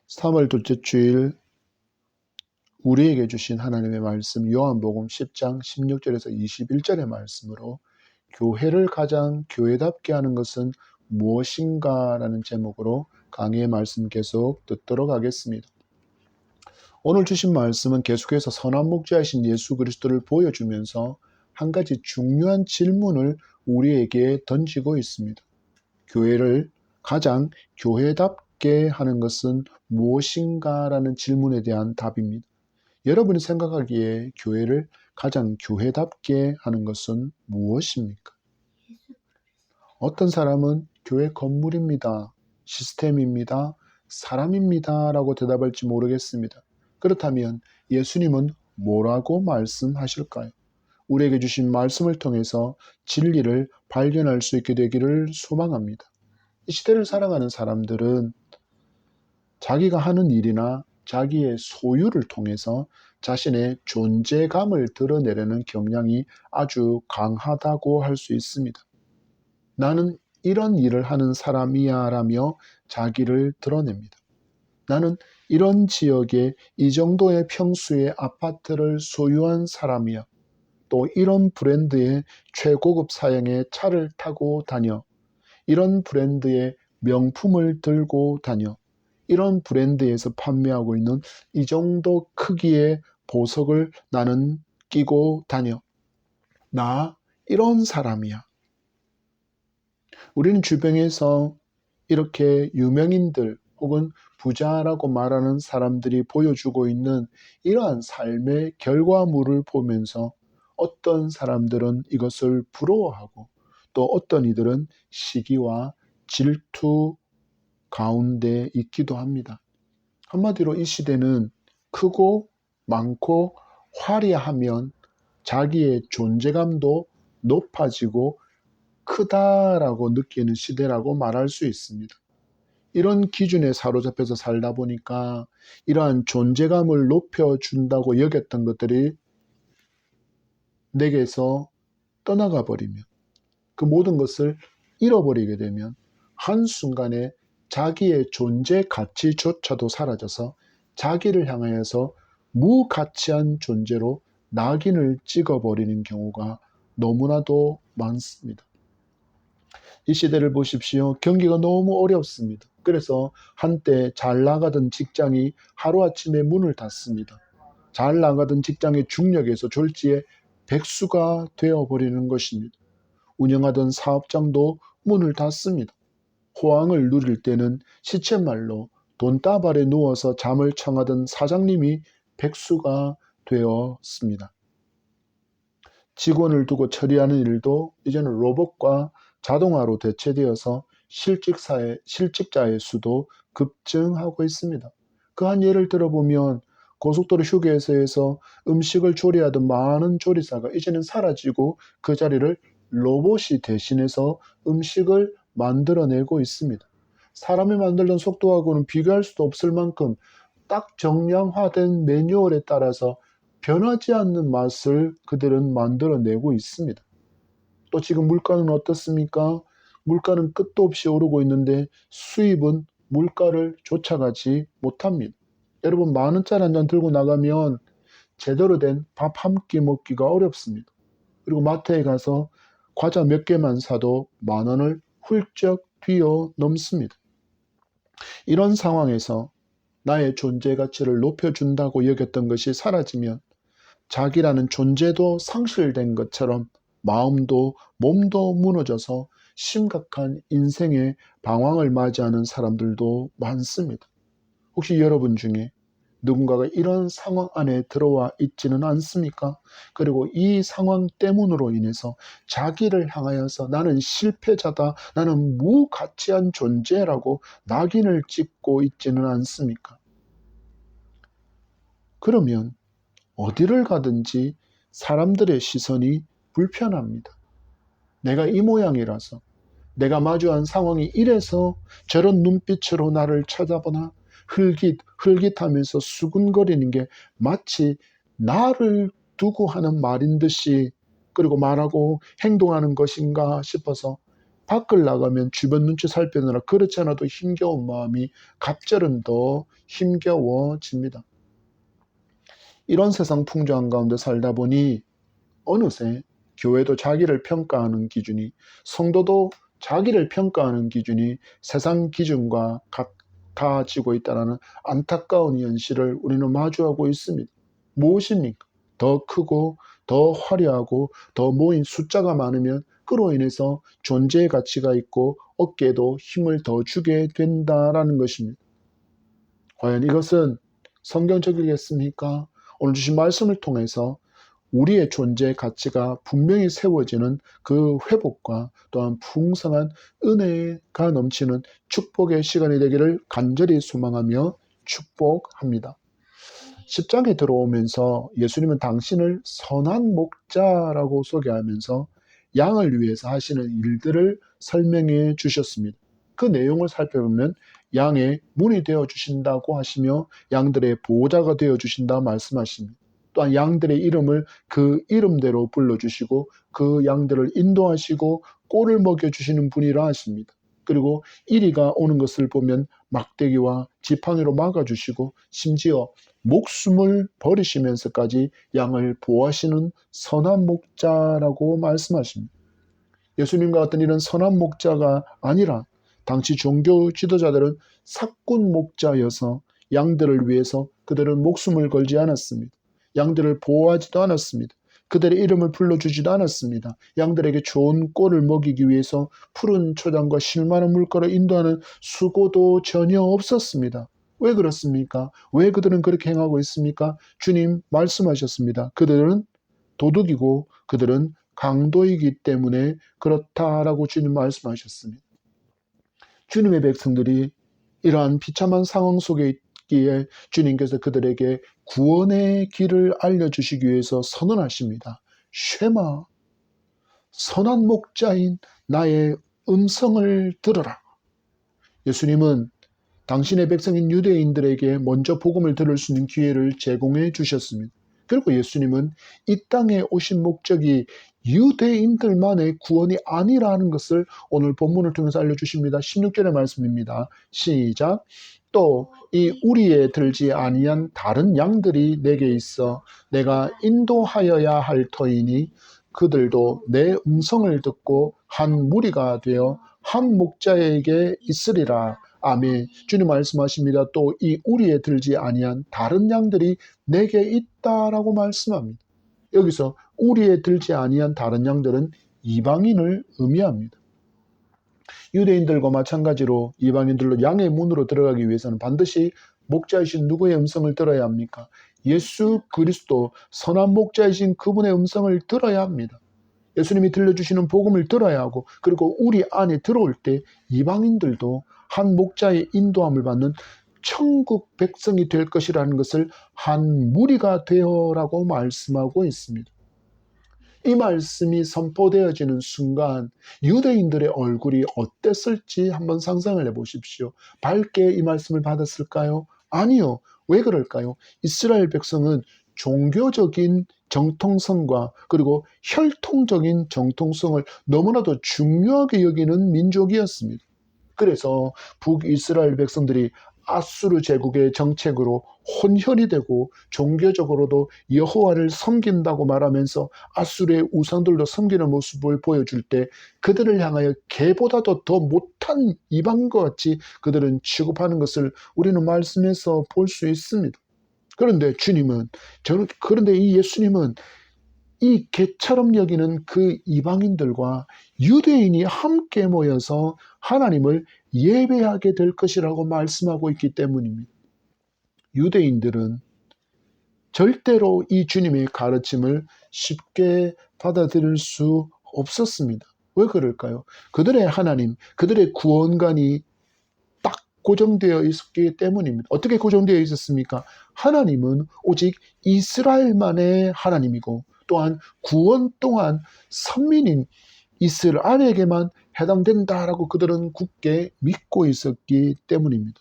3월 둘째 주일 우리에게 주신 하나님의 말씀 요한복음 10장 16절에서 21절의 말씀으로 교회를 가장 교회답게 하는 것은 무엇인가 라는 제목으로 강의의 말씀 계속 듣도록 하겠습니다. 오늘 주신 말씀은 계속해서 선한 목자이신 예수 그리스도를 보여주면서 한 가지 중요한 질문을 우리에게 던지고 있습니다. 교회를 가장 교회답게 하는 것은 무엇인가 라는 질문에 대한 답입니다. 여러분이 생각하기에 교회를 가장 교회답게 하는 것은 무엇입니까? 어떤 사람은 교회 건물입니다, 시스템입니다, 사람입니다 라고 대답할지 모르겠습니다. 그렇다면 예수님은 뭐라고 말씀하실까요? 우리에게 주신 말씀을 통해서 진리를 발견할 수 있게 되기를 소망합니다. 이 시대를 살아가는 사람들은 자기가 하는 일이나 자기의 소유를 통해서 자신의 존재감을 드러내려는 경향이 아주 강하다고 할 수 있습니다. 나는 이런 일을 하는 사람이야 라며 자기를 드러냅니다. 나는 이런 지역에 이 정도의 평수의 아파트를 소유한 사람이야. 또 이런 브랜드의 최고급 사양의 차를 타고 다녀. 이런 브랜드의 명품을 들고 다녀. 이런 브랜드에서 판매하고 있는 이 정도 크기의 보석을 나는 끼고 다녀. 나 이런 사람이야. 우리는 주변에서 이렇게 유명인들 혹은 부자라고 말하는 사람들이 보여주고 있는 이러한 삶의 결과물을 보면서 어떤 사람들은 이것을 부러워하고 또 어떤 이들은 시기와 질투 가운데 있기도 합니다. 한마디로 이 시대는 크고 많고 화려하면 자기의 존재감도 높아지고 크다라고 느끼는 시대라고 말할 수 있습니다. 이런 기준에 사로잡혀서 살다 보니까 이러한 존재감을 높여준다고 여겼던 것들이 내게서 떠나가 버리면, 그 모든 것을 잃어버리게 되면 한순간에 자기의 존재 가치조차도 사라져서 자기를 향하여서 무가치한 존재로 낙인을 찍어버리는 경우가 너무나도 많습니다. 이 시대를 보십시오. 경기가 너무 어렵습니다. 그래서 한때 잘 나가던 직장이 하루아침에 문을 닫습니다. 잘 나가던 직장의 중력에서 졸지에 백수가 되어버리는 것입니다. 운영하던 사업장도 문을 닫습니다. 호황을 누릴 때는 시쳇말로 돈다발에 누워서 잠을 청하던 사장님이 백수가 되었습니다. 직원을 두고 처리하는 일도 이제는 로봇과 자동화로 대체되어서 실직자의 수도 급증하고 있습니다. 그 한 예를 들어보면 고속도로 휴게소에서 음식을 조리하던 많은 조리사가 이제는 사라지고 그 자리를 로봇이 대신해서 음식을 만들어내고 있습니다. 사람이 만들던 속도하고는 비교할 수도 없을 만큼 딱 정량화된 매뉴얼에 따라서 변하지 않는 맛을 그들은 만들어내고 있습니다. 또 지금 물가는 어떻습니까? 물가는 끝도 없이 오르고 있는데 수입은 물가를 쫓아가지 못합니다. 여러분, 10,000원짜리 한 잔 들고 나가면 제대로 된 밥 한 끼 먹기가 어렵습니다. 그리고 마트에 가서 과자 몇 개만 사도 10,000원을 훌쩍 뛰어넘습니다. 이런 상황에서 나의 존재 가치를 높여준다고 여겼던 것이 사라지면 자기라는 존재도 상실된 것처럼 마음도 몸도 무너져서 심각한 인생의 방황을 맞이하는 사람들도 많습니다. 혹시 여러분 중에 누군가가 이런 상황 안에 들어와 있지는 않습니까? 그리고 이 상황 때문으로 인해서 자기를 향하여서 나는 실패자다, 나는 무가치한 존재라고 낙인을 찍고 있지는 않습니까? 그러면 어디를 가든지 사람들의 시선이 불편합니다. 내가 이 모양이라서, 내가 마주한 상황이 이래서 저런 눈빛으로 나를 쳐다보나 흘깃하면서 수군거리는 게 마치 나를 두고 하는 말인 듯이, 그리고 말하고 행동하는 것인가 싶어서 밖을 나가면 주변 눈치 살펴느라 그렇지 않아도 힘겨운 마음이 갑절은 더 힘겨워집니다. 이런 세상 풍조한 가운데 살다 보니 어느새 교회도 자기를 평가하는 기준이, 성도도 자기를 평가하는 기준이 세상 기준과 같아지고 있다는 안타까운 현실을 우리는 마주하고 있습니다. 무엇입니까? 더 크고 더 화려하고 더 모인 숫자가 많으면 그로 인해서 존재의 가치가 있고 어깨에도 힘을 더 주게 된다라는 것입니다. 과연 이것은 성경적이겠습니까? 오늘 주신 말씀을 통해서 우리의 존재의 가치가 분명히 세워지는 그 회복과 또한 풍성한 은혜가 넘치는 축복의 시간이 되기를 간절히 소망하며 축복합니다. 10장에 들어오면서 예수님은 당신을 선한 목자라고 소개하면서 양을 위해서 하시는 일들을 설명해 주셨습니다. 그 내용을 살펴보면 양의 문이 되어 주신다고 하시며 양들의 보호자가 되어 주신다 말씀하십니다. 또한 양들의 이름을 그 이름대로 불러주시고 그 양들을 인도하시고 꼴을 먹여주시는 분이라 하십니다. 그리고 이리가 오는 것을 보면 막대기와 지팡이로 막아주시고 심지어 목숨을 버리시면서까지 양을 보호하시는 선한 목자라고 말씀하십니다. 예수님과 같은 이런 선한 목자가 아니라 당시 종교 지도자들은 사꾼 목자여서 양들을 위해서 그들은 목숨을 걸지 않았습니다. 양들을 보호하지도 않았습니다. 그들의 이름을 불러주지도 않았습니다. 양들에게 좋은 꼴을 먹이기 위해서 푸른 초장과 실만한 물가로 인도하는 수고도 전혀 없었습니다. 왜 그렇습니까? 왜 그들은 그렇게 행하고 있습니까? 주님 말씀하셨습니다. 그들은 도둑이고 그들은 강도이기 때문에 그렇다라고 주님 말씀하셨습니다. 주님의 백성들이 이러한 비참한 상황 속에 있기에 주님께서 그들에게 구원의 길을 알려주시기 위해서 선언하십니다. 쉐마, 선한 목자인 나의 음성을 들어라. 예수님은 당신의 백성인 유대인들에게 먼저 복음을 들을 수 있는 기회를 제공해 주셨습니다. 그리고 예수님은 이 땅에 오신 목적이 유대인들만의 구원이 아니라는 것을 오늘 본문을 통해서 알려주십니다. 16절의 말씀입니다. 시작. 또 이 우리에 들지 아니한 다른 양들이 내게 있어 내가 인도하여야 할 터이니 그들도 내 음성을 듣고 한 무리가 되어 한 목자에게 있으리라. 아멘. 주님 말씀하십니다. 또 이 우리에 들지 아니한 다른 양들이 내게 있다라고 말씀합니다. 여기서 우리에 들지 아니한 다른 양들은 이방인을 의미합니다. 유대인들과 마찬가지로 이방인들로 양의 문으로 들어가기 위해서는 반드시 목자이신 누구의 음성을 들어야 합니까? 예수 그리스도 선한 목자이신 그분의 음성을 들어야 합니다. 예수님이 들려주시는 복음을 들어야 하고 그리고 우리 안에 들어올 때 이방인들도 한 목자의 인도함을 받는 천국 백성이 될 것이라는 것을 한 무리가 되어라고 말씀하고 있습니다. 이 말씀이 선포되어지는 순간 유대인들의 얼굴이 어땠을지 한번 상상을 해보십시오. 밝게 이 말씀을 받았을까요? 아니요. 왜 그럴까요? 이스라엘 백성은 종교적인 정통성과 그리고 혈통적인 정통성을 너무나도 중요하게 여기는 민족이었습니다. 그래서 북이스라엘 백성들이 아수르 제국의 정책으로 혼혈이 되고 종교적으로도 여호와를 섬긴다고 말하면서 아수르의 우상들도 섬기는 모습을 보여줄 때 그들을 향하여 개보다도 더 못한 이방과 같이 그들은 취급하는 것을 우리는 말씀에서 볼 수 있습니다. 그런데 그런데 이 예수님은 이 개처럼 여기는 그 이방인들과 유대인이 함께 모여서 하나님을 예배하게 될 것이라고 말씀하고 있기 때문입니다. 유대인들은 절대로 이 주님의 가르침을 쉽게 받아들일 수 없었습니다. 왜 그럴까요? 그들의 하나님, 그들의 구원관이 딱 고정되어 있었기 때문입니다. 어떻게 고정되어 있었습니까? 하나님은 오직 이스라엘만의 하나님이고 또한 구원 또한 선민인 이스라엘에게만 해당된다라고 그들은 굳게 믿고 있었기 때문입니다.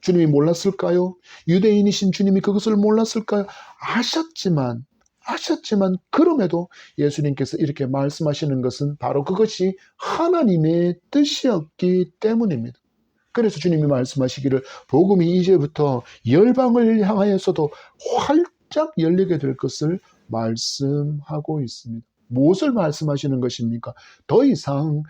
주님이 몰랐을까요? 유대인이신 주님이 그것을 몰랐을까요? 아셨지만 아셨지만 그럼에도 예수님께서 이렇게 말씀하시는 것은 바로 그것이 하나님의 뜻이었기 때문입니다. 그래서 주님이 말씀하시기를 복음이 이제부터 열방을 향하여서도 활짝 열리게 될 것을 말씀하고 있습니다. 무엇을 말씀하시는 것입니까? 더 이상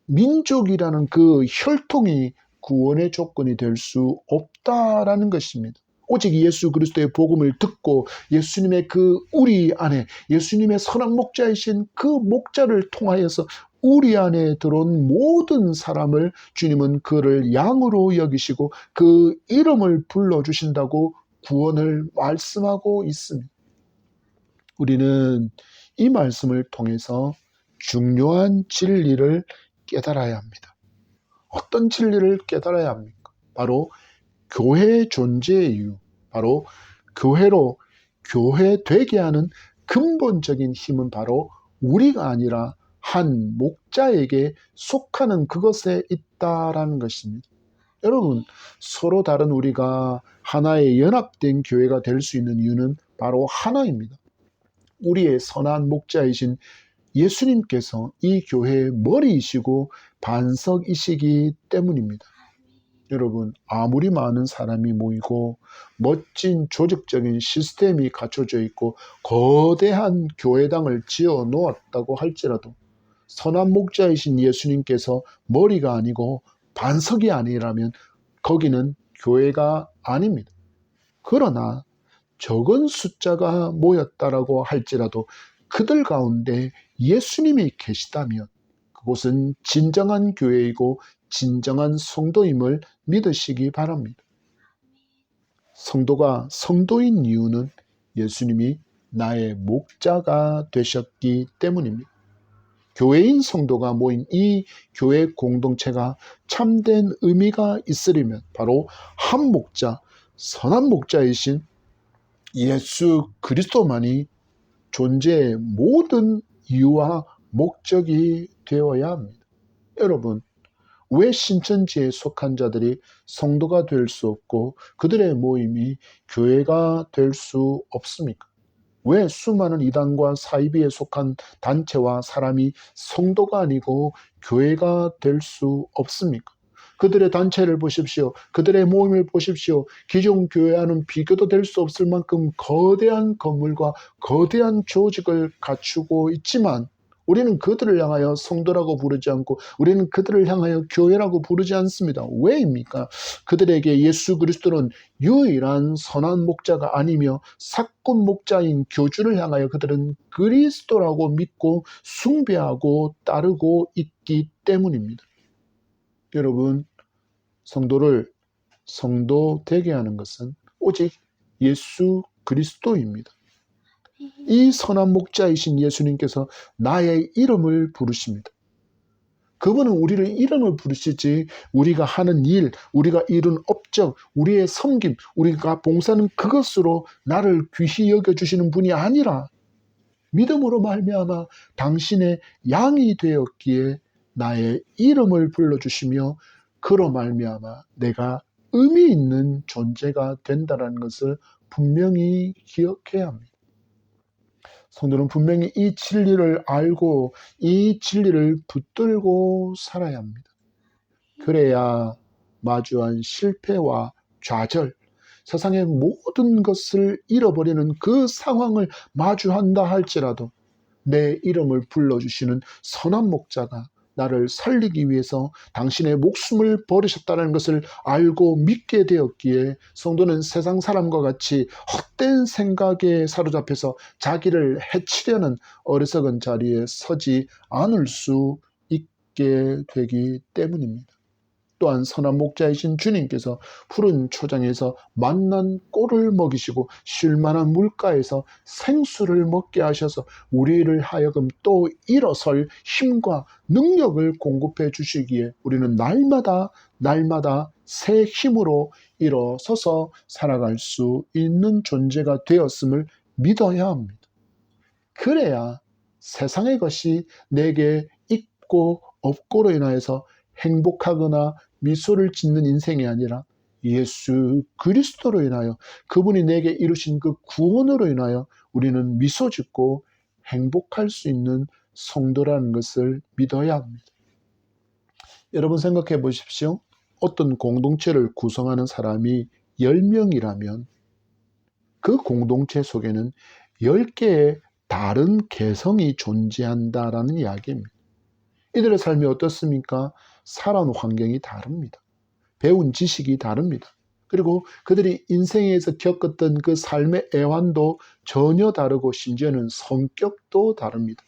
민족이라는 그 혈통이 구원의 조건이 될 수 없다라는 것입니다. 오직 예수 그리스도의 복음을 듣고 예수님의 그 우리 안에 예수님의 선한 목자이신 그 목자를 통하여서 우리 안에 들어온 모든 사람을 주님은 그를 양으로 여기시고 그 이름을 불러주신다고 구원을 말씀하고 있습니다. 우리는 이 말씀을 통해서 중요한 진리를 깨달아야 합니다. 어떤 진리를 깨달아야 합니까? 바로 교회의 존재의 이유, 바로 교회로 교회 되게 하는 근본적인 힘은 바로 우리가 아니라 한 목자에게 속하는 그것에 있다라는 것입니다. 여러분, 서로 다른 우리가 하나의 연합된 교회가 될 수 있는 이유는 바로 하나입니다. 우리의 선한 목자이신 예수님께서 이 교회의 머리이시고 반석이시기 때문입니다. 여러분, 아무리 많은 사람이 모이고 멋진 조직적인 시스템이 갖춰져 있고 거대한 교회당을 지어 놓았다고 할지라도 선한 목자이신 예수님께서 머리가 아니고 반석이 아니라면 거기는 교회가 아닙니다. 그러나 적은 숫자가 모였다라고 할지라도 그들 가운데 예수님이 계시다면 그곳은 진정한 교회이고 진정한 성도임을 믿으시기 바랍니다. 성도가 성도인 이유는 예수님이 나의 목자가 되셨기 때문입니다. 교회인 성도가 모인 이 교회 공동체가 참된 의미가 있으려면 바로 한 목자, 선한 목자이신 예수 그리스도만이 존재의 모든 이유와 목적이 되어야 합니다. 여러분, 왜 신천지에 속한 자들이 성도가 될 수 없고 그들의 모임이 교회가 될 수 없습니까? 왜 수많은 이단과 사이비에 속한 단체와 사람이 성도가 아니고 교회가 될 수 없습니까? 그들의 단체를 보십시오. 그들의 모임을 보십시오. 기존 교회와는 비교도 될 수 없을 만큼 거대한 건물과 거대한 조직을 갖추고 있지만 우리는 그들을 향하여 성도라고 부르지 않고 우리는 그들을 향하여 교회라고 부르지 않습니다. 왜입니까? 그들에게 예수 그리스도는 유일한 선한 목자가 아니며 사꾼 목자인 교주를 향하여 그들은 그리스도라고 믿고 숭배하고 따르고 있기 때문입니다. 여러분, 성도를 성도 되게 하는 것은 오직 예수 그리스도입니다. 이 선한 목자이신 예수님께서 나의 이름을 부르십니다. 그분은 우리를 이름을 부르시지 우리가 하는 일, 우리가 이룬 업적, 우리의 섬김, 우리가 봉사하는 그것으로 나를 귀히 여겨주시는 분이 아니라 믿음으로 말미암아 당신의 양이 되었기에 나의 이름을 불러주시며 그로 말미암아 내가 의미 있는 존재가 된다는 것을 분명히 기억해야 합니다. 성도는 분명히 이 진리를 알고 이 진리를 붙들고 살아야 합니다. 그래야 마주한 실패와 좌절, 세상의 모든 것을 잃어버리는 그 상황을 마주한다 할지라도 내 이름을 불러주시는 선한 목자가 나를 살리기 위해서 당신의 목숨을 버리셨다는 것을 알고 믿게 되었기에 성도는 세상 사람과 같이 헛된 생각에 사로잡혀서 자기를 해치려는 어리석은 자리에 서지 않을 수 있게 되기 때문입니다. 또한 선한 목자이신 주님께서 푸른 초장에서 맛난 꼴을 먹이시고 쉴만한 물가에서 생수를 먹게 하셔서 우리를 하여금 또 일어설 힘과 능력을 공급해 주시기에 우리는 날마다 새 힘으로 일어서서 살아갈 수 있는 존재가 되었음을 믿어야 합니다. 그래야 세상의 것이 내게 있고 없고로 인하여서 행복하거나 미소를 짓는 인생이 아니라 예수 그리스도로 인하여 그분이 내게 이루신 그 구원으로 인하여 우리는 미소 짓고 행복할 수 있는 성도라는 것을 믿어야 합니다. 여러분 생각해 보십시오. 어떤 공동체를 구성하는 사람이 10명이라면 그 공동체 속에는 10개의 다른 개성이 존재한다라는 이야기입니다. 이들의 삶이 어떻습니까? 살아온 환경이 다릅니다. 배운 지식이 다릅니다. 그리고 그들이 인생에서 겪었던 그 삶의 애환도 전혀 다르고 심지어는 성격도 다릅니다.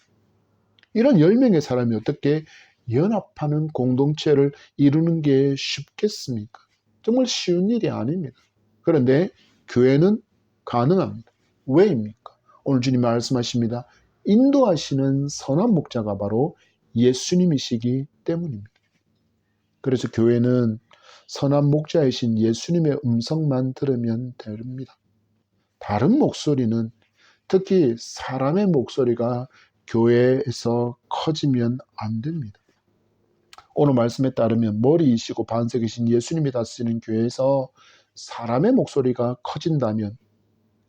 이런 10명의 사람이 어떻게 연합하는 공동체를 이루는 게 쉽겠습니까? 정말 쉬운 일이 아닙니다. 그런데 교회는 가능합니다. 왜입니까? 오늘 주님 말씀하십니다. 인도하시는 선한 목자가 바로 예수님이시기 때문입니다. 그래서 교회는 선한 목자이신 예수님의 음성만 들으면 됩니다. 다른 목소리는, 특히 사람의 목소리가 교회에서 커지면 안 됩니다. 오늘 말씀에 따르면 머리이시고 반석이신 예수님이 다스리는 교회에서 사람의 목소리가 커진다면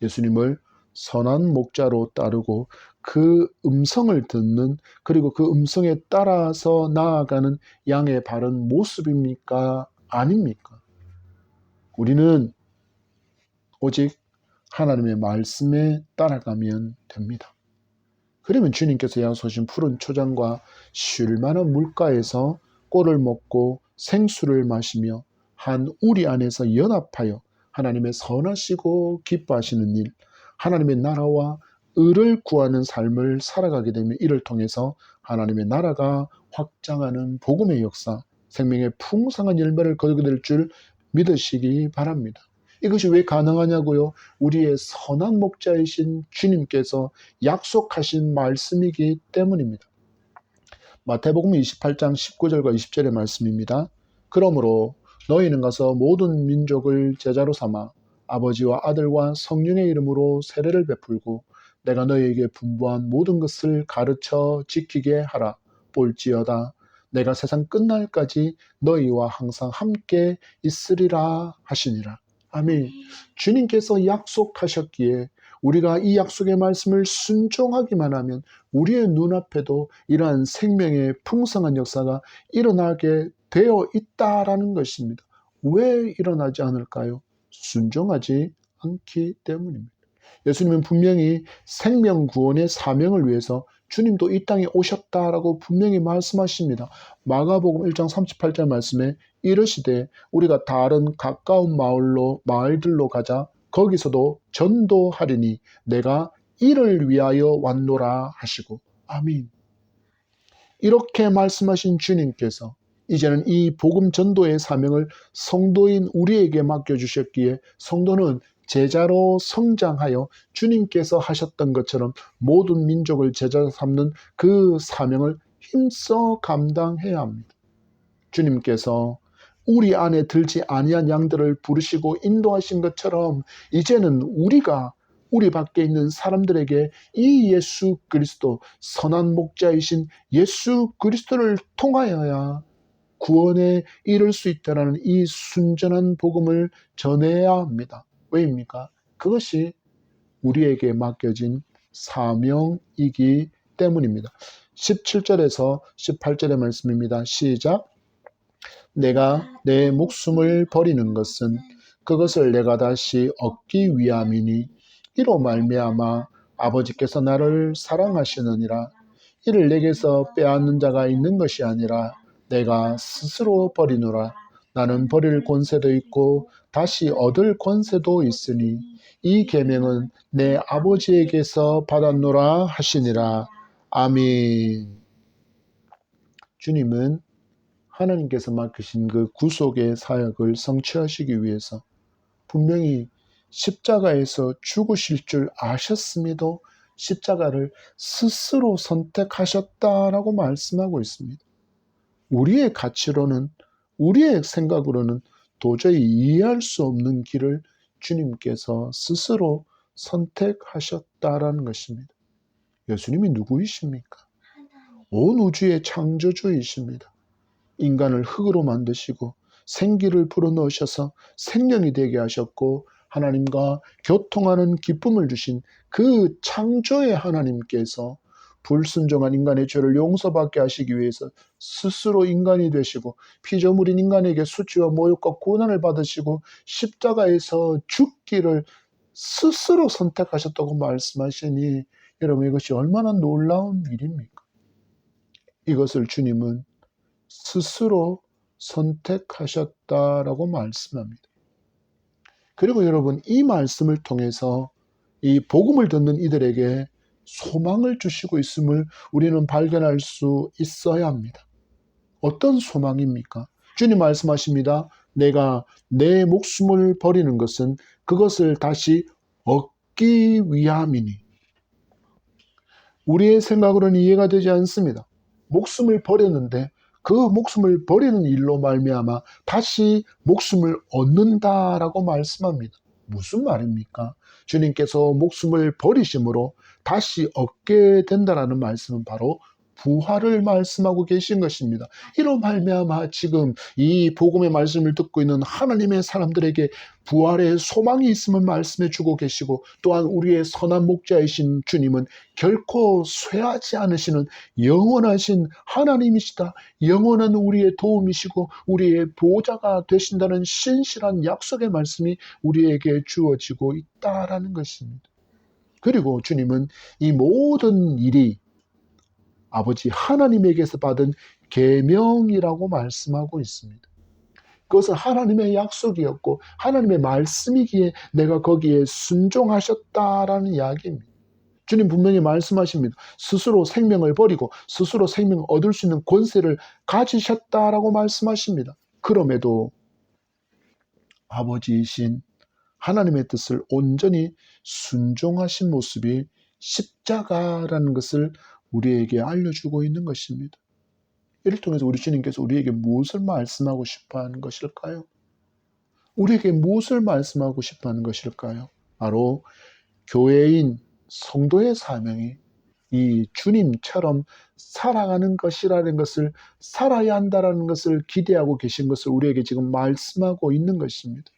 예수님을 선한 목자로 따르고 그 음성을 듣는, 그리고 그 음성에 따라서 나아가는 양의 바른 모습입니까? 아닙니까? 우리는 오직 하나님의 말씀에 따라가면 됩니다. 그러면 주님께서 약속하신 푸른 초장과 쉴 만한 물가에서 꼴을 먹고 생수를 마시며 한 우리 안에서 연합하여 하나님의 선하시고 기뻐하시는 일, 하나님의 나라와 의를 구하는 삶을 살아가게 되면 이를 통해서 하나님의 나라가 확장하는 복음의 역사, 생명의 풍성한 열매를 거두게 될 줄 믿으시기 바랍니다. 이것이 왜 가능하냐고요? 우리의 선한 목자이신 주님께서 약속하신 말씀이기 때문입니다. 마태복음 28장 19절과 20절의 말씀입니다. 그러므로 너희는 가서 모든 민족을 제자로 삼아 아버지와 아들과 성령의 이름으로 세례를 베풀고 내가 너희에게 분부한 모든 것을 가르쳐 지키게 하라. 볼지어다 내가 세상 끝날까지 너희와 항상 함께 있으리라 하시니라. 아멘. 주님께서 약속하셨기에 우리가 이 약속의 말씀을 순종하기만 하면 우리의 눈앞에도 이러한 생명의 풍성한 역사가 일어나게 되어 있다라는 것입니다. 왜 일어나지 않을까요? 순종하지 않기 때문입니다. 예수님은 분명히 생명 구원의 사명을 위해서 주님도 이 땅에 오셨다라고 분명히 말씀하십니다. 마가복음 1장 38절 말씀에 이르시되 우리가 다른 가까운 마을들로 가자 거기서도 전도하리니 내가 이를 위하여 왔노라 하시고. 아멘. 이렇게 말씀하신 주님께서 이제는 이 복음 전도의 사명을 성도인 우리에게 맡겨주셨기에 성도는 제자로 성장하여 주님께서 하셨던 것처럼 모든 민족을 제자로 삼는 그 사명을 힘써 감당해야 합니다. 주님께서 우리 안에 들지 아니한 양들을 부르시고 인도하신 것처럼 이제는 우리가 우리 밖에 있는 사람들에게 이 예수 그리스도, 선한 목자이신 예수 그리스도를 통하여야 구원에 이를 수 있다는 이 순전한 복음을 전해야 합니다. 왜입니까? 그것이 우리에게 맡겨진 사명이기 때문입니다. 17절에서 18절의 말씀입니다. 시작. 내가 내 목숨을 버리는 것은 그것을 내가 다시 얻기 위함이니 이로 말미암아 아버지께서 나를 사랑하시느니라. 이를 내게서 빼앗는 자가 있는 것이 아니라 내가 스스로 버리노라. 나는 버릴 권세도 있고 다시 얻을 권세도 있으니 이 계명은 내 아버지에게서 받았노라 하시니라. 아멘. 주님은 하나님께서 맡기신 그 구속의 사역을 성취하시기 위해서 분명히 십자가에서 죽으실 줄 아셨음에도 십자가를 스스로 선택하셨다라고 말씀하고 있습니다. 우리의 가치로는, 우리의 생각으로는 도저히 이해할 수 없는 길을 주님께서 스스로 선택하셨다라는 것입니다. 예수님이 누구이십니까? 온 우주의 창조주이십니다. 인간을 흙으로 만드시고 생기를 불어넣으셔서 생명이 되게 하셨고 하나님과 교통하는 기쁨을 주신 그 창조의 하나님께서 불순종한 인간의 죄를 용서받게 하시기 위해서 스스로 인간이 되시고 피조물인 인간에게 수치와 모욕과 고난을 받으시고 십자가에서 죽기를 스스로 선택하셨다고 말씀하시니 여러분 이것이 얼마나 놀라운 일입니까? 이것을 주님은 스스로 선택하셨다라고 말씀합니다. 그리고 여러분 이 말씀을 통해서 이 복음을 듣는 이들에게 소망을 주시고 있음을 우리는 발견할 수 있어야 합니다. 어떤 소망입니까? 주님 말씀하십니다. 내가 내 목숨을 버리는 것은 그것을 다시 얻기 위함이니. 우리의 생각으로는 이해가 되지 않습니다. 목숨을 버렸는데 그 목숨을 버리는 일로 말미암아 다시 목숨을 얻는다라고 말씀합니다. 무슨 말입니까? 주님께서 목숨을 버리심으로 다시 얻게 된다라는 말씀은 바로 부활을 말씀하고 계신 것입니다. 이로 말미암아 지금 이 복음의 말씀을 듣고 있는 하나님의 사람들에게 부활의 소망이 있음을 말씀해 주고 계시고 또한 우리의 선한 목자이신 주님은 결코 쇠하지 않으시는 영원하신 하나님이시다. 영원한 우리의 도움이시고 우리의 보호자가 되신다는 신실한 약속의 말씀이 우리에게 주어지고 있다라는 것입니다. 그리고 주님은 이 모든 일이 아버지 하나님에게서 받은 계명이라고 말씀하고 있습니다. 그것은 하나님의 약속이었고 하나님의 말씀이기에 내가 거기에 순종하셨다라는 이야기입니다. 주님 분명히 말씀하십니다. 스스로 생명을 버리고 스스로 생명을 얻을 수 있는 권세를 가지셨다라고 말씀하십니다. 그럼에도 아버지이신 하나님의 뜻을 온전히 순종하신 모습이 십자가라는 것을 우리에게 알려주고 있는 것입니다. 이를 통해서 우리 주님께서 우리에게 무엇을 말씀하고 싶어 하는 것일까요? 우리에게 무엇을 말씀하고 싶어 하는 것일까요? 바로 교회인 성도의 사명이 이 주님처럼 살아가는 것이라는 것을 살아야 한다는 것을 기대하고 계신 것을 우리에게 지금 말씀하고 있는 것입니다.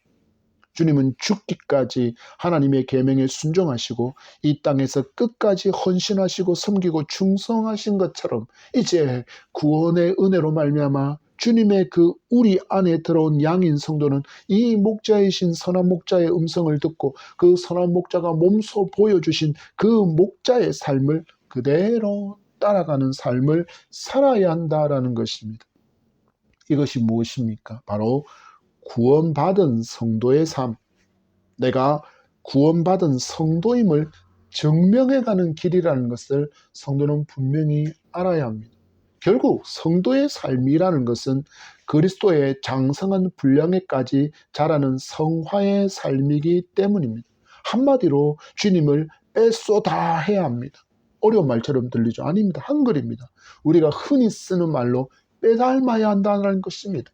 주님은 죽기까지 하나님의 계명에 순종하시고 이 땅에서 끝까지 헌신하시고 섬기고 충성하신 것처럼 이제 구원의 은혜로 말미암아 주님의 그 우리 안에 들어온 양인 성도는 이 목자이신 선한 목자의 음성을 듣고 그 선한 목자가 몸소 보여주신 그 목자의 삶을 그대로 따라가는 삶을 살아야 한다라는 것입니다. 이것이 무엇입니까? 바로 구원받은 성도의 삶, 내가 구원받은 성도임을 증명해가는 길이라는 것을 성도는 분명히 알아야 합니다. 결국 성도의 삶이라는 것은 그리스도의 장성한 분량에까지 자라는 성화의 삶이기 때문입니다. 한마디로 주님을 빼쏟아해야 합니다. 어려운 말처럼 들리죠? 아닙니다. 한글입니다. 우리가 흔히 쓰는 말로 빼닮아야 한다는 것입니다.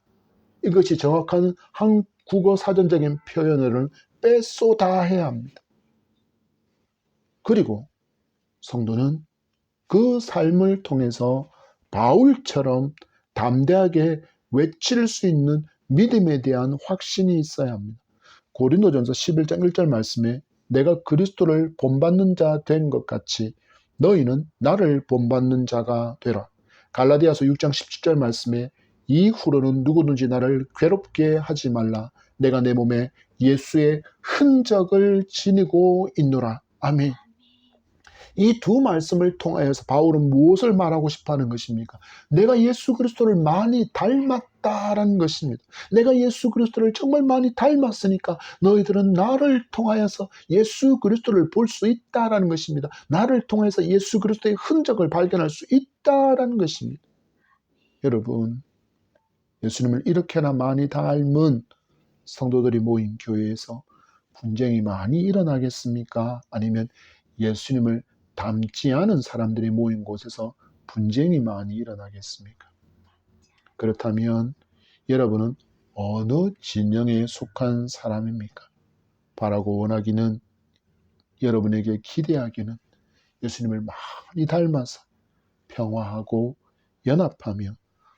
이것이 정확한 한국어 사전적인 표현으로는 빼쏟아해야 합니다. 그리고 성도는 그 삶을 통해서 바울처럼 담대하게 외칠 수 있는 믿음에 대한 확신이 있어야 합니다. 고린도전서 11장 1절 말씀에 내가 그리스도를 본받는 자 된 것 같이 너희는 나를 본받는 자가 되라. 갈라디아서 6장 17절 말씀에 이후로는 누구든지 나를 괴롭게 하지 말라. 내가 내 몸에 예수의 흔적을 지니고 있노라. 아멘. 이 두 말씀을 통하여서 바울은 무엇을 말하고 싶어 하는 것입니까? 내가 예수 그리스도를 많이 닮았다라는 것입니다. 내가 예수 그리스도를 정말 많이 닮았으니까 너희들은 나를 통하여서 예수 그리스도를 볼 수 있다라는 것입니다. 나를 통해서 예수 그리스도의 흔적을 발견할 수 있다라는 것입니다. 여러분, 예수님을 이렇게나 많이 닮은 성도들이 모인 교회에서 분쟁이 많이 일어나겠습니까? 아니면 예수님을 닮지 않은 사람들이 모인 곳에서 분쟁이 많이 일어나겠습니까? 그렇다면 여러분은 어느 진영에 속한 사람입니까? 바라고 원하기는, 여러분에게 기대하기는 예수님을 많이 닮아서 평화하고 연합하며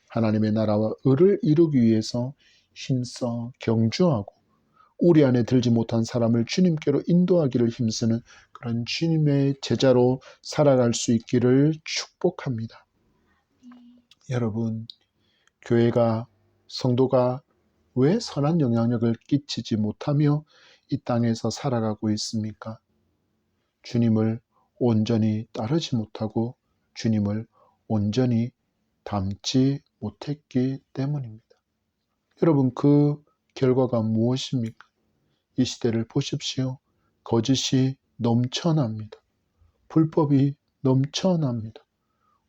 하나님의 나라와 의를 이루기 위해서 힘써 경주하고 우리 안에 들지 못한 사람을 주님께로 인도하기를 힘쓰는 그런 주님의 제자로 살아갈 수 있기를 축복합니다. 여러분, 교회가, 성도가 왜 선한 영향력을 끼치지 못하며 이 땅에서 살아가고 있습니까? 주님을 온전히 따르지 못하고 주님을 온전히 닮지 못했기 때문입니다. 여러분, 그 결과가 무엇입니까? 이 시대를 보십시오. 거짓이 넘쳐납니다. 불법이 넘쳐납니다.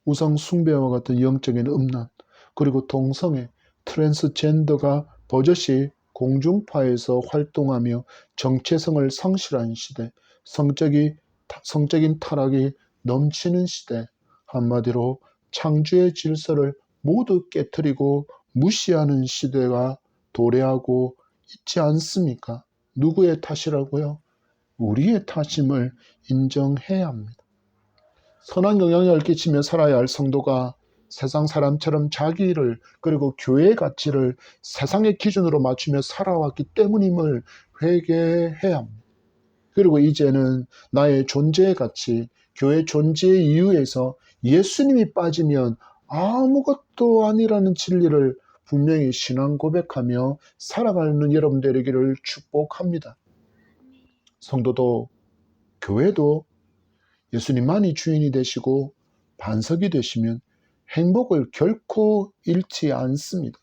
우상 숭배와 같은 영적인 음란, 그리고 동성애, 트랜스젠더가 버젓이 공중파에서 활동하며 정체성을 상실한 시대, 성적인 타락이 넘치는 시대, 한마디로 창조의 질서를 모두 깨트리고 무시하는 시대가 도래하고 있지 않습니까? 누구의 탓이라고요? 우리의 탓임을 인정해야 합니다. 선한 영향력을 끼치며 살아야 할 성도가 세상 사람처럼 자기를 그리고 교회의 가치를 세상의 기준으로 맞추며 살아왔기 때문임을 회개해야 합니다. 그리고 이제는 나의 존재의 가치, 교회 존재의 이유에서 예수님이 빠지면 아무것도 아니라는 진리를 분명히 신앙 고백하며 살아가는 여러분 되기를 축복합니다. 성도도 교회도 예수님만이 주인이 되시고 반석이 되시면 행복을 결코 잃지 않습니다.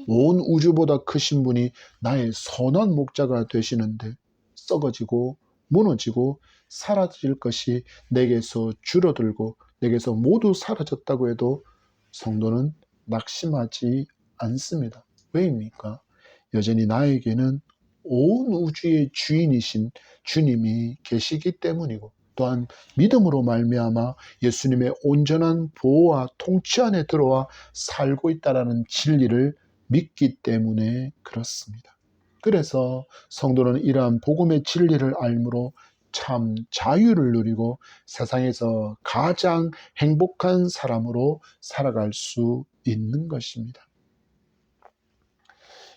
온 우주보다 크신 분이 나의 선한 목자가 되시는데 썩어지고 무너지고 사라질 것이 내게서 줄어들고 내게서 모두 사라졌다고 해도 성도는 낙심하지 않습니다. 왜입니까? 여전히 나에게는 온 우주의 주인이신 주님이 계시기 때문이고 또한 믿음으로 말미암아 예수님의 온전한 보호와 통치 안에 들어와 살고 있다는 진리를 믿기 때문에 그렇습니다. 그래서 성도는 이러한 복음의 진리를 알므로 참 자유를 누리고 세상에서 가장 행복한 사람으로 살아갈 수 있는 것입니다.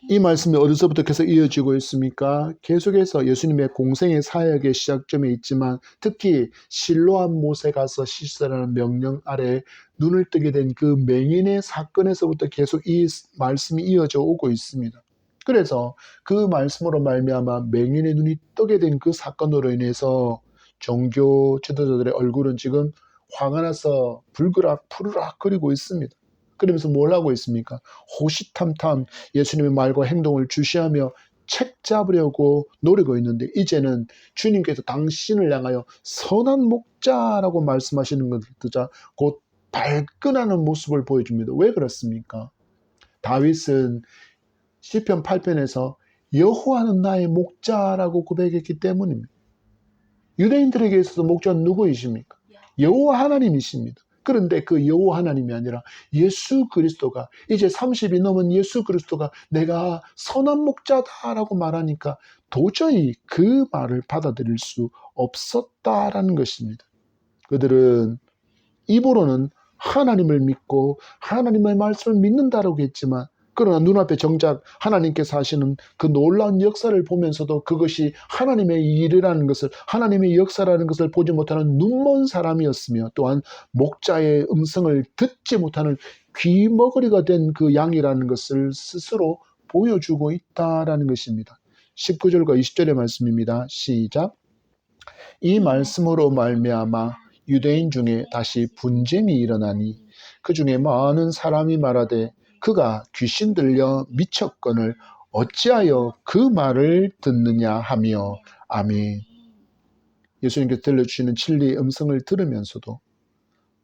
이 말씀이 어디서부터 계속 이어지고 있습니까? 계속해서 예수님의 공생의 사역의 시작점에 있지만 특히 실로암 못에 가서 씻으라는 명령 아래 눈을 뜨게 된 그 맹인의 사건에서부터 계속 이 말씀이 이어져 오고 있습니다. 그래서 그 말씀으로 말미암아 맹인의 눈이 뜨게 된 그 사건으로 인해서 종교 지도자들의 얼굴은 지금 화가 나서 불그락 푸르락 거리고 있습니다. 그러면서 뭘 하고 있습니까? 호시탐탐 예수님의 말과 행동을 주시하며 책 잡으려고 노리고 있는데 이제는 주님께서 당신을 향하여 선한 목자라고 말씀하시는 것을 듣자 곧 발끈하는 모습을 보여줍니다. 왜 그렇습니까? 다윗은 시편 8편에서 여호와는 나의 목자라고 고백했기 때문입니다. 유대인들에게 있어서 목자는 누구이십니까? 여호와 하나님이십니다. 그런데 그 여호와 하나님이 아니라 예수 그리스도가 이제 30이 넘은 예수 그리스도가 내가 선한 목자다라고 말하니까 도저히 그 말을 받아들일 수 없었다라는 것입니다. 그들은 입으로는 하나님을 믿고 하나님의 말씀을 믿는다라고 했지만 그러나 눈앞에 정작 하나님께서 하시는 그 놀라운 역사를 보면서도 그것이 하나님의 일이라는 것을 하나님의 역사라는 것을 보지 못하는 눈먼 사람이었으며 또한 목자의 음성을 듣지 못하는 귀머거리가 된 그 양이라는 것을 스스로 보여주고 있다라는 것입니다. 19절과 20절의 말씀입니다. 시작. 이 말씀으로 말미암아 유대인 중에 다시 분쟁이 일어나니 그 중에 많은 사람이 말하되 그가 귀신 들려 미쳤거늘 어찌하여 그 말을 듣느냐 하며 아멘. 예수님께서 들려주시는 진리의 음성을 들으면서도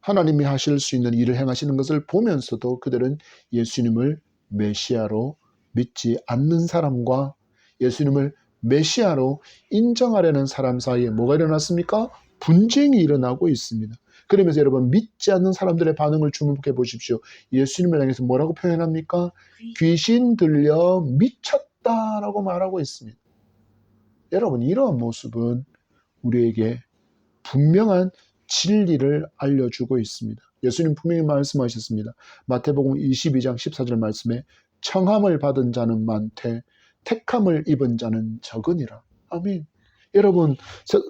하나님이 하실 수 있는 일을 행하시는 것을 보면서도 그들은 예수님을 메시아로 믿지 않는 사람과 예수님을 메시아로 인정하려는 사람 사이에 뭐가 일어났습니까? 분쟁이 일어나고 있습니다. 그러면서 여러분 믿지 않는 사람들의 반응을 주목해 보십시오. 예수님을 향해서 뭐라고 표현합니까? 귀신 들려 미쳤다라고 말하고 있습니다. 여러분 이러한 모습은 우리에게 분명한 진리를 알려주고 있습니다. 예수님 분명히 말씀하셨습니다. 마태복음 22장 14절 말씀에 청함을 받은 자는 많되 택함을 입은 자는 적으니라. 아멘. 여러분,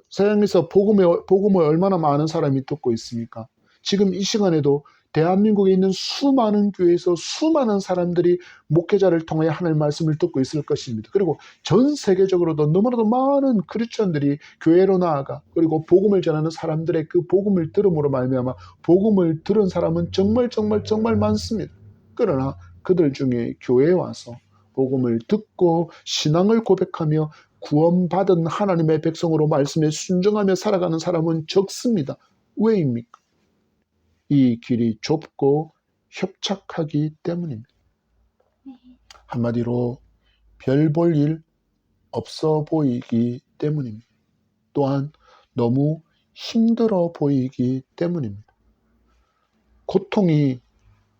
세상에서 복음을 얼마나 많은 사람이 듣고 있습니까? 지금 이 시간에도 대한민국에 있는 수많은 교회에서 수많은 사람들이 목회자를 통해 하나님의 말씀을 듣고 있을 것입니다. 그리고 전 세계적으로도 너무나도 많은 크리스천들이 교회로 나아가 그리고 복음을 전하는 사람들의 그 복음을 들음으로 말미암아 복음을 들은 사람은 정말 정말 정말 많습니다. 그러나 그들 중에 교회에 와서 복음을 듣고 신앙을 고백하며 구원받은 하나님의 백성으로 말씀에 순종하며 살아가는 사람은 적습니다. 왜입니까? 이 길이 좁고 협착하기 때문입니다. 한마디로 별 볼 일 없어 보이기 때문입니다. 또한 너무 힘들어 보이기 때문입니다. 고통이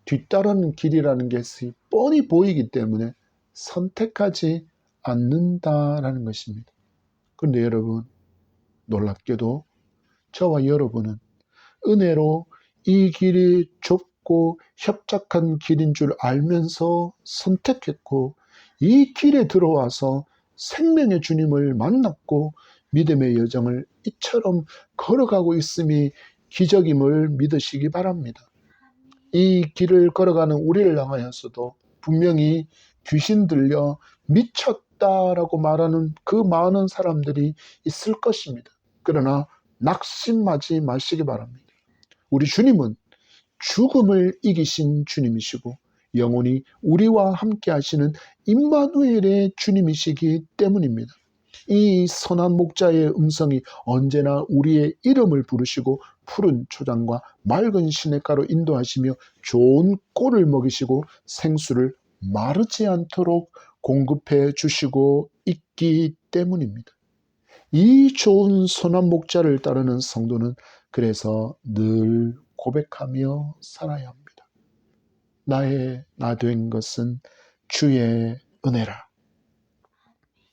뒤따르는 길이라는 것이 뻔히 보이기 때문에 선택하지 않는다라는 것입니다. 그런데 여러분, 놀랍게도 저와 여러분은 은혜로 이 길이 좁고 협착한 길인 줄 알면서 선택했고 이 길에 들어와서 생명의 주님을 만났고 믿음의 여정을 이처럼 걸어가고 있음이 기적임을 믿으시기 바랍니다. 이 길을 걸어가는 우리를 향하여서도 분명히 귀신 들려 미쳤다라고 말하는 그 많은 사람들이 있을 것입니다. 그러나 낙심하지 마시기 바랍니다. 우리 주님은 죽음을 이기신 주님이시고 영원히 우리와 함께 하시는 임마누엘의 주님이시기 때문입니다. 이 선한 목자의 음성이 언제나 우리의 이름을 부르시고 푸른 초장과 맑은 시냇가로 인도하시며 좋은 꼴을 먹이시고 생수를 마르지 않도록 공급해 주시고 있기 때문입니다. 이 좋은 선한 목자를 따르는 성도는 그래서 늘 고백하며 살아야 합니다. 나의 나 된 것은 주의 은혜라.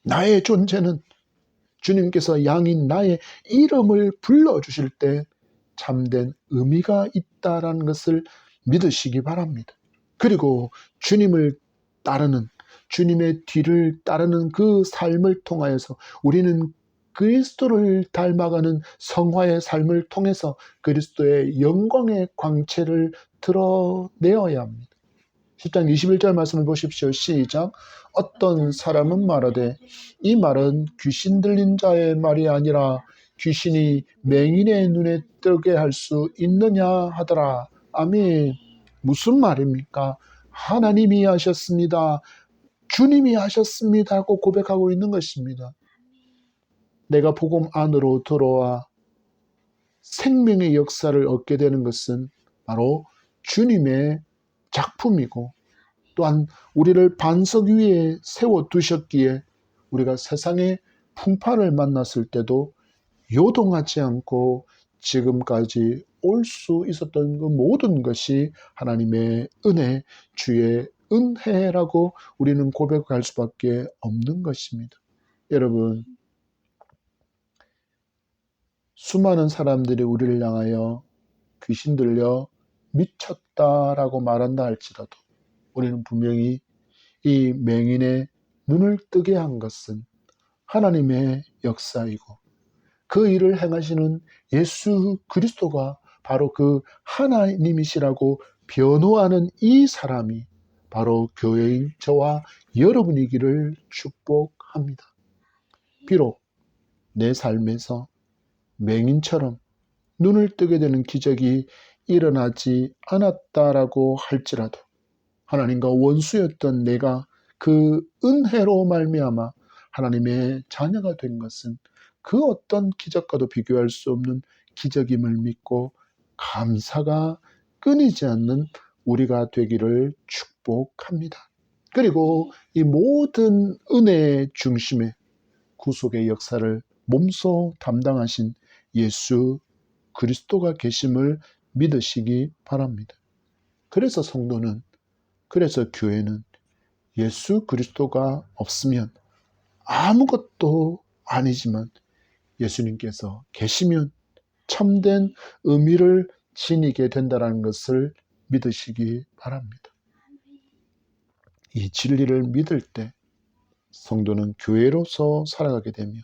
나의 존재는 주님께서 양인 나의 이름을 불러주실 때 참된 의미가 있다라는 것을 믿으시기 바랍니다. 그리고 주님을 따르는, 주님의 뒤를 따르는 그 삶을 통하여서 우리는 그리스도를 닮아가는 성화의 삶을 통해서 그리스도의 영광의 광채를 드러내어야 합니다. 10장 21절 말씀을 보십시오. 시작. 어떤 사람은 말하되 이 말은 귀신 들린 자의 말이 아니라 귀신이 맹인의 눈에 뜨게 할 수 있느냐 하더라. 아멘. 무슨 말입니까? 하나님이 하셨습니다. 주님이 하셨습니다 하고 고백하고 있는 것입니다. 내가 복음 안으로 들어와 생명의 역사를 얻게 되는 것은 바로 주님의 작품이고 또한 우리를 반석 위에 세워두셨기에 우리가 세상의 풍파를 만났을 때도 요동하지 않고 지금까지 올 수 있었던 그 모든 것이 하나님의 은혜, 주의 은혜라고 우리는 고백할 수밖에 없는 것입니다. 여러분, 수많은 사람들이 우리를 향하여 귀신 들려 미쳤다라고 말한다 할지라도 우리는 분명히 이 맹인의 눈을 뜨게 한 것은 하나님의 역사이고 그 일을 행하시는 예수 그리스도가 바로 그 하나님이시라고 변호하는 이 사람이 바로 교회인 저와 여러분이기를 축복합니다. 비록 내 삶에서 맹인처럼 눈을 뜨게 되는 기적이 일어나지 않았다라고 할지라도 하나님과 원수였던 내가 그 은혜로 말미암아 하나님의 자녀가 된 것은 그 어떤 기적과도 비교할 수 없는 기적임을 믿고 감사가 끊이지 않는 우리가 되기를 축복합니다. 그리고 이 모든 은혜의 중심에 구속의 역사를 몸소 담당하신 예수 그리스도가 계심을 믿으시기 바랍니다. 그래서 성도는, 그래서 교회는 예수 그리스도가 없으면 아무것도 아니지만 예수님께서 계시면 참된 의미를 지니게 된다는 것을 믿으시기 바랍니다. 이 진리를 믿을 때 성도는 교회로서 살아가게 되며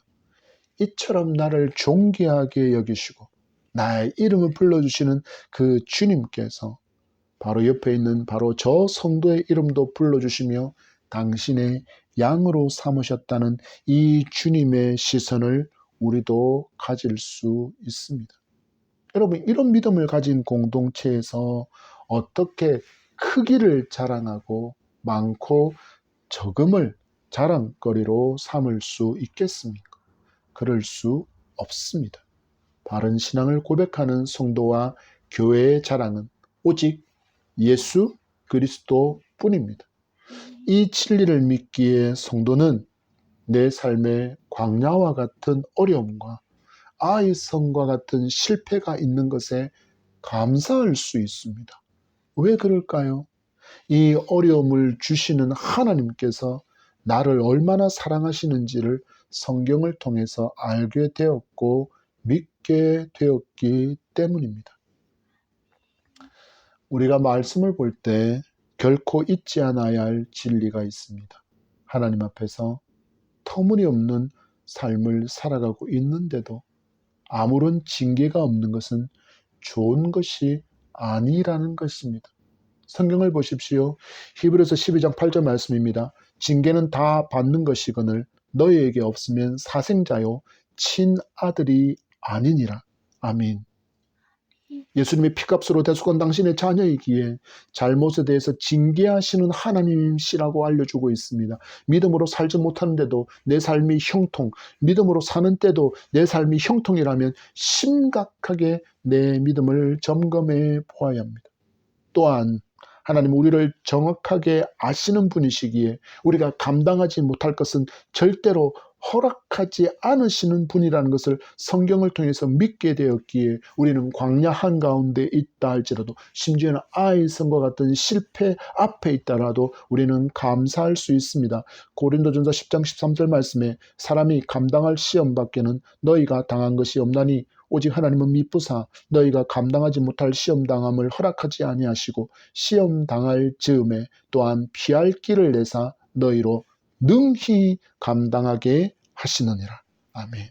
이처럼 나를 존귀하게 여기시고 나의 이름을 불러주시는 그 주님께서 바로 옆에 있는 바로 저 성도의 이름도 불러주시며 당신의 양으로 삼으셨다는 이 주님의 시선을 우리도 가질 수 있습니다. 여러분, 이런 믿음을 가진 공동체에서 어떻게 크기를 자랑하고 많고 적음을 자랑거리로 삼을 수 있겠습니까? 그럴 수 없습니다. 바른 신앙을 고백하는 성도와 교회의 자랑은 오직 예수 그리스도 뿐입니다. 이 진리를 믿기에 성도는 내 삶의 광야와 같은 어려움과 아이성과 같은 실패가 있는 것에 감사할 수 있습니다. 왜 그럴까요? 이 어려움을 주시는 하나님께서 나를 얼마나 사랑하시는지를 성경을 통해서 알게 되었고 믿게 되었기 때문입니다. 우리가 말씀을 볼 때 결코 잊지 않아야 할 진리가 있습니다. 하나님 앞에서 터무니없는 삶을 살아가고 있는데도 아무런 징계가 없는 것은 좋은 것이 아니라는 것입니다. 성경을 보십시오. 히브리서 12장 8절 말씀입니다. 징계는 다 받는 것이거늘 너희에게 없으면 사생자요 친아들이 아니니라. 아멘. 예수님의 피값으로 대속한 당신의 자녀이기에 잘못에 대해서 징계하시는 하나님이시라고 알려주고 있습니다. 믿음으로 살지 못하는데도 내 삶이 형통, 믿음으로 사는 때도 내 삶이 형통이라면 심각하게 내 믿음을 점검해 보아야 합니다. 또한 하나님 우리를 정확하게 아시는 분이시기에 우리가 감당하지 못할 것은 절대로 허락하지 않으시는 분이라는 것을 성경을 통해서 믿게 되었기에 우리는 광야 한가운데 있다 할지라도 심지어는 아이성과 같은 실패 앞에 있다라도 우리는 감사할 수 있습니다. 고린도전서 10장 13절 말씀에 사람이 감당할 시험 밖에는 너희가 당한 것이 없나니 오직 하나님은 미쁘사 너희가 감당하지 못할 시험당함을 허락하지 아니하시고 시험당할 즈음에 또한 피할 길을 내사 너희로 능히 감당하게 하시느니라. 아멘.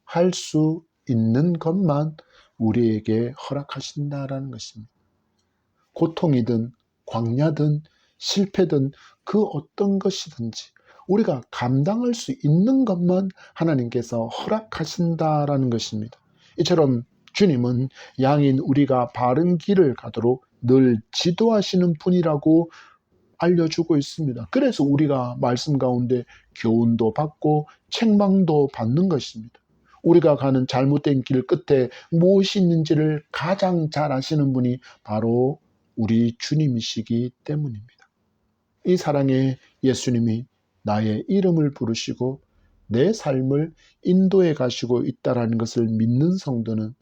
할 수 있는 것만 우리에게 허락하신다라는 것입니다. 고통이든 광야든 실패든 그 어떤 것이든지 우리가 감당할 수 있는 것만 하나님께서 허락하신다라는 것입니다. 이처럼 주님은 양인 우리가 바른 길을 가도록 늘 지도하시는 분이라고 알려주고 있습니다. 그래서 우리가 말씀 가운데 교훈도 받고 책망도 받는 것입니다. 우리가 가는 잘못된 길 끝에 무엇이 있는지를 가장 잘 아시는 분이 바로 우리 주님이시기 때문입니다. 이 사랑의 예수님이 나의 이름을 부르시고 내 삶을 인도해 가시고 있다는 것을 믿는 성도는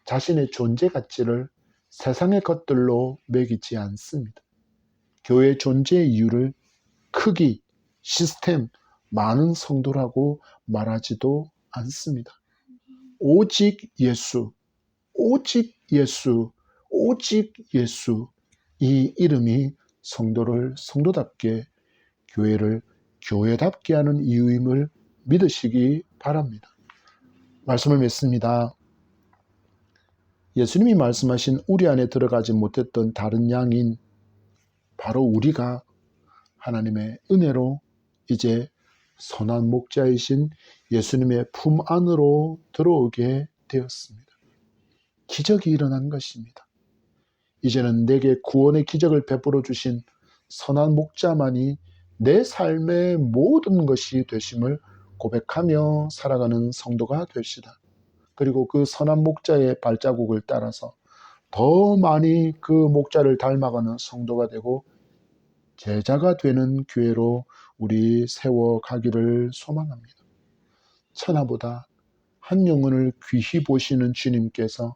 자신의 존재 가치를 세상의 것들로 매기지 않습니다. 교회 존재의 이유를 크기, 시스템, 많은 성도라고 말하지도 않습니다. 오직 예수, 오직 예수, 오직 예수, 이 이름이 성도를 성도답게, 교회를 교회답게 하는 이유임을 믿으시기 바랍니다. 말씀을 맺습니다. 예수님이 말씀하신 우리 안에 들어가지 못했던 다른 양인 바로 우리가 하나님의 은혜로 이제 선한 목자이신 예수님의 품 안으로 들어오게 되었습니다. 기적이 일어난 것입니다. 이제는 내게 구원의 기적을 베풀어 주신 선한 목자만이 내 삶의 모든 것이 되심을 고백하며 살아가는 성도가 되시다. 그리고 그 선한 목자의 발자국을 따라서 더 많이 그 목자를 닮아가는 성도가 되고 제자가 되는 교회로 우리 세워가기를 소망합니다. 천하보다 한 영혼을 귀히 보시는 주님께서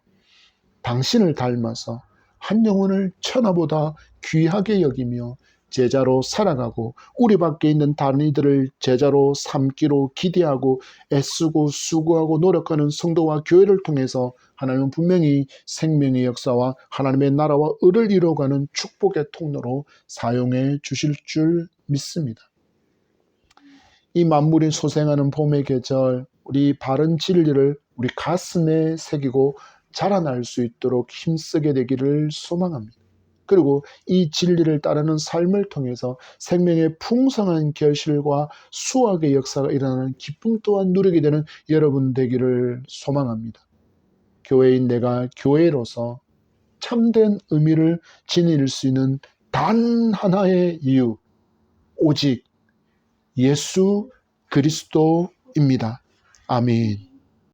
당신을 닮아서 한 영혼을 천하보다 귀하게 여기며 제자로 살아가고 우리 밖에 있는 다른 이들을 제자로 삼기로 기대하고 애쓰고 수고하고 노력하는 성도와 교회를 통해서 하나님은 분명히 생명의 역사와 하나님의 나라와 의를 이루어가는 축복의 통로로 사용해 주실 줄 믿습니다. 이 만물이 소생하는 봄의 계절, 우리 바른 진리를 우리 가슴에 새기고 자라날 수 있도록 힘쓰게 되기를 소망합니다. 그리고 이 진리를 따르는 삶을 통해서 생명의 풍성한 결실과 수확의 역사가 일어나는 기쁨 또한 누리게 되는 여러분 되기를 소망합니다. 교회인 내가 교회로서 참된 의미를 지닐 수 있는 단 하나의 이유, 오직 예수 그리스도입니다. 아멘.